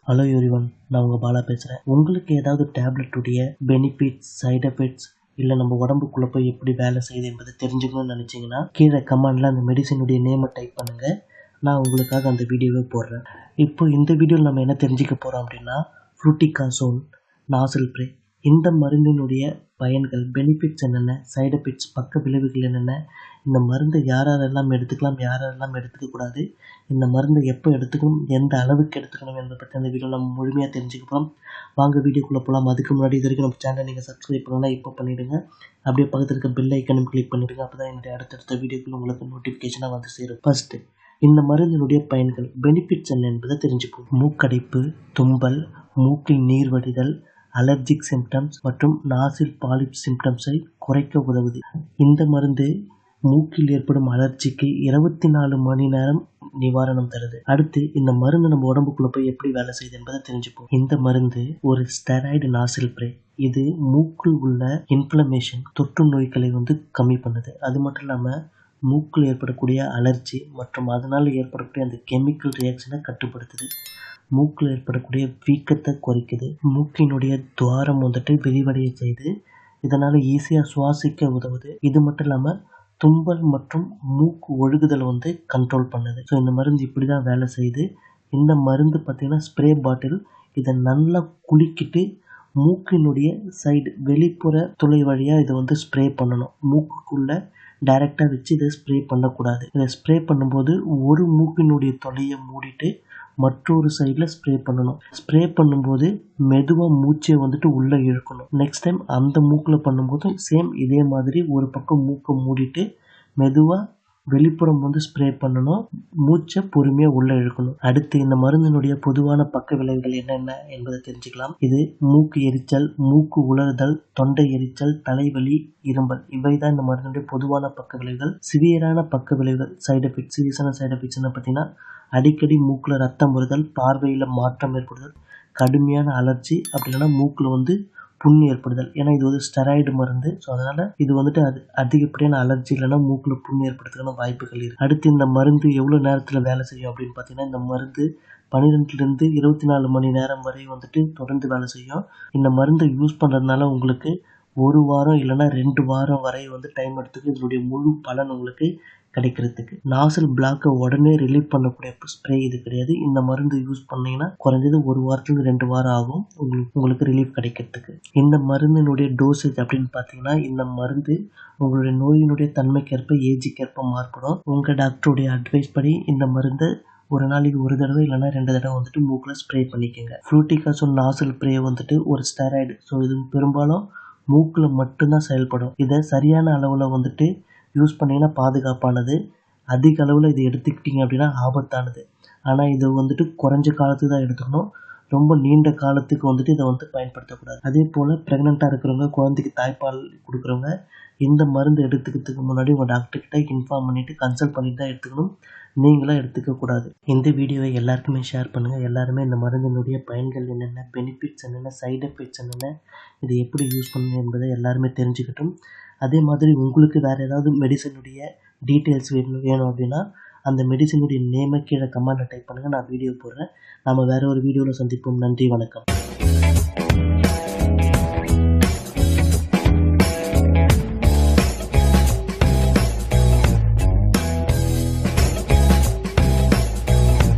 Hello everyone, நான் உங்கள் பாலா பேசுகிறேன். உங்களுக்கு ஏதாவது டேப்லெட்டுடைய பெனிஃபிட்ஸ், சைட் எஃபெக்ட்ஸ் இல்லை நம்ம உடம்புக்குள்ளே போய் எப்படி வேலை செய்யுது என்பதை தெரிஞ்சுக்கணும்னு நினச்சிங்கன்னா கீழே கமெண்டில் அந்த மெடிசனுடைய நேமை டைப் பண்ணுங்கள். நான் உங்களுக்காக அந்த வீடியோவை போடுறேன். இப்போ இந்த வீடியோவில் நம்ம என்ன தெரிஞ்சுக்க போகிறோம் அப்படின்னா, ஃப்ளூட்டிகாசோல் நாசல் ஸ்ப்ரே. இந்த மருந்தினுடைய பயன்கள், பெனிஃபிட்ஸ் என்னென்ன, சைடு எஃபெக்ட்ஸ், பக்க விளைவுகள் என்னென்ன, இந்த மருந்தை யாரெல்லாம் எடுத்துக்கலாம், யாரெல்லாம் எடுத்துக்கக்கூடாது, இந்த மருந்தை எப்போ எடுத்துக்கணும், எந்த அளவுக்கு எடுத்துக்கணும் என்பதை பற்றி அந்த வீடியோ நம்ம முழுமையாக தெரிஞ்சுக்க போகிறோம். வாங்க வீடியோக்குள்ளே போகலாம். அதுக்கு முன்னாடி இது வரைக்கும் நம்ம சேனலை நீங்கள் சப்ஸ்கிரைப் பண்ணலாம், இப்போ பண்ணிவிடுங்க. அப்படியே பக்கத்தில் இருக்க பெல் ஐக்கனும் கிளிக் பண்ணிவிடுங்க. அப்போ தான் என்னுடைய அடுத்தடுத்த வீடியோக்குள்ள உங்களுக்கு நோட்டிஃபிகேஷனாக வந்து சேரும். ஃபர்ஸ்ட்டு, இந்த மருந்தினுடைய பயன்கள், பெனிஃபிட்ஸ் என்ன என்பதை தெரிஞ்சுப்போம். மூக்கடைப்பு, தும்பல், மூக்கில் நீர் வடிதல், அலர்ஜிக் சிம்டம்ஸ் மற்றும் நாசில் பாலிப் சிம்டம்ஸை குறைக்க உதவுது. இந்த மருந்து மூக்கில் ஏற்படும் அலர்ஜிக்கு 24 மணி நேரம் நிவாரணம் தருது. அடுத்து, இந்த மருந்து நம்ம உடம்புக்குள்ள போய் எப்படி வேலை செய்யுது என்பதை தெரிஞ்சுப்போம். இந்த மருந்து ஒரு ஸ்டெராய்டு நாசில் ஸ்ப்ரே. இது மூக்கில் உள்ள இன்ஃப்ளமேஷன், தொற்று நோய்களை கம்மி பண்ணுது. அது மட்டும் இல்லாமல் மூக்கில் ஏற்படக்கூடிய அலர்ஜி மற்றும் அதனால் ஏற்படக்கூடிய அந்த கெமிக்கல் ரியாக்ஷனை கட்டுப்படுத்துது. மூக்கில் ஏற்படக்கூடிய வீக்கத்தை குறைக்குது. மூக்கினுடைய துவாரம் விரிவடைய செய்து இதனால் ஈஸியாக சுவாசிக்க உதவுது. இது மட்டும் இல்லாமல் தும்பல் மற்றும் மூக்கு ஒழுகுதல் கண்ட்ரோல் பண்ணுது. ஸோ இந்த மருந்து இப்படி தான் வேலை செய்யுது. இந்த மருந்து பார்த்திங்கன்னா ஸ்ப்ரே பாட்டில். இதை நல்லா குலுக்கிட்டு மூக்கினுடைய சைடு வெளிப்புற துளை வழியாக இதை ஸ்ப்ரே பண்ணணும். மூக்குக்குள்ளே டைரெக்டாக வச்சு இதை ஸ்ப்ரே பண்ணக்கூடாது. இதை ஸ்ப்ரே பண்ணும்போது ஒரு மூக்கினுடைய தொலையை மூடிட்டு மற்றொரு சைடில் ஸ்ப்ரே பண்ணணும். ஸ்ப்ரே பண்ணும்போது மெதுவாக மூச்சை உள்ளே இழுக்கணும். நெக்ஸ்ட் டைம் அந்த மூக்கில் பண்ணும்போது சேம் இதே மாதிரி ஒரு பக்கம் மூக்கை மூடிட்டு மெதுவாக வெளிப்புறம் ஸ்ப்ரே பண்ணணும். மூச்சை பொறுமையாக உள்ளே இழுக்கணும். அடுத்து, இந்த மருந்தினுடைய பொதுவான பக்க விளைவுகள் என்னென்ன என்பதை தெரிஞ்சுக்கலாம். இது மூக்கு எரிச்சல், மூக்கு உலர்தல், தொண்டை எரிச்சல், தலைவலி, இரும்பல், இவை தான் இந்த மருந்தினுடைய பொதுவான பக்க விளைவுகள். சிவியரான பக்க விளைவுகள், சைடு எஃபெக்ட்ஸ், சீரியஸான சைடு எஃபெக்ட்ஸ் பார்த்தீங்கன்னா அடிக்கடி மூக்கில் ரத்தம் வருதல், பார்வையில் மாற்றம் ஏற்படுதல், கடுமையான அலர்ஜி, அப்படி இல்லைன்னா மூக்கில் புண் ஏற்படுதல். ஏன்னா இது ஸ்டெராய்டு மருந்து. ஸோ அதனால் இது அதிகப்படியான அலர்ஜி இல்லைன்னா மூக்கில் புண் ஏற்படுறதுக்கான வாய்ப்புகள் இருக்குது. அடுத்து, இந்த மருந்து எவ்வளோ நேரத்தில் வேலை செய்யும் அப்படின்னு பார்த்தீங்கன்னா, இந்த மருந்து 12லேருந்து 24 மணி நேரம் வரை தொடர்ந்து வேலை செய்யும். இந்த மருந்தை யூஸ் பண்ணுறதுனால உங்களுக்கு 1 வாரம் இல்லைன்னா 2 வாரம் வரை டைம் எடுத்துக்கு இதனுடைய முழு பலன் உங்களுக்கு கிடைக்கிறதுக்கு. நாசல் பிளாக்கை உடனே ரிலீவ் பண்ணக்கூடிய ஸ்ப்ரே இது கிடையாது. இந்த மருந்து யூஸ் பண்ணீங்கன்னா குறைஞ்சது 1 வாரத்துலேருந்து 2 வாரம் ஆகும் உங்களுக்கு ரிலீஃப் கிடைக்கிறதுக்கு. இந்த மருந்தினுடைய டோசேஜ் அப்படின்னு பார்த்தீங்கன்னா, இந்த மருந்து உங்களுடைய நோயினுடைய தன்மைக்கேற்ப, ஏஜுக்கேற்ப மாறுபடும். உங்கள் டாக்டருடைய அட்வைஸ் படி இந்த மருந்தை ஒரு நாளைக்கு 1 தடவை இல்லைன்னா 2 தடவை மூக்கில் ஸ்ப்ரே பண்ணிக்கோங்க. ஃப்ளூட்டிகாசோல் நாசல் ஸ்ப்ரே ஒரு ஸ்டெராய்டு. ஸோ இது பெரும்பாலும் மூக்கில் மட்டும்தான் செயல்படும். இதை சரியான அளவில் யூஸ் பண்ணிங்கன்னா பாதுகாப்பானது. அதிக அளவில் இது எடுத்துக்கிட்டிங்க அப்படின்னா ஆபத்தானது. ஆனால் இது குறைஞ்ச காலத்துக்கு தான் எடுத்துக்கணும். ரொம்ப நீண்ட காலத்துக்கு இதை பயன்படுத்தக்கூடாது. அதே போல் ப்ரெக்னெண்ட்டாக இருக்கிறவங்க, குழந்தைக்கு தாய்ப்பால் கொடுக்குறவங்க இந்த மருந்து எடுத்துக்கிறதுக்கு முன்னாடி உங்கள் டாக்டர்கிட்ட இன்ஃபார்ம் பண்ணிவிட்டு கன்சல்ட் பண்ணிட்டு தான் எடுத்துக்கணும். நீங்களாம் எடுத்துக்கக்கூடாது. இந்த வீடியோவை எல்லாருக்குமே ஷேர் பண்ணுங்கள். எல்லாருமே இந்த மருந்தினுடைய பயன்கள் என்னென்ன, பெனிஃபிட்ஸ் என்னென்ன, சைடு எஃபெக்ட்ஸ் என்னென்ன, இதை எப்படி யூஸ் பண்ணணும் என்பதை எல்லாருமே தெரிஞ்சுக்கட்டும். அதே மாதிரி உங்களுக்கு வேறு ஏதாவது மெடிசனுடைய டீட்டெயில்ஸ் வேணும் அப்படின்னா அந்த மெடிசனுடைய நேமை கீழே கமெண்ட்டில் டைப் பண்ணுங்கள். நான் வீடியோ போடுறேன். நம்ம வேறு ஒரு வீடியோவில் சந்திப்போம். நன்றி, வணக்கம்.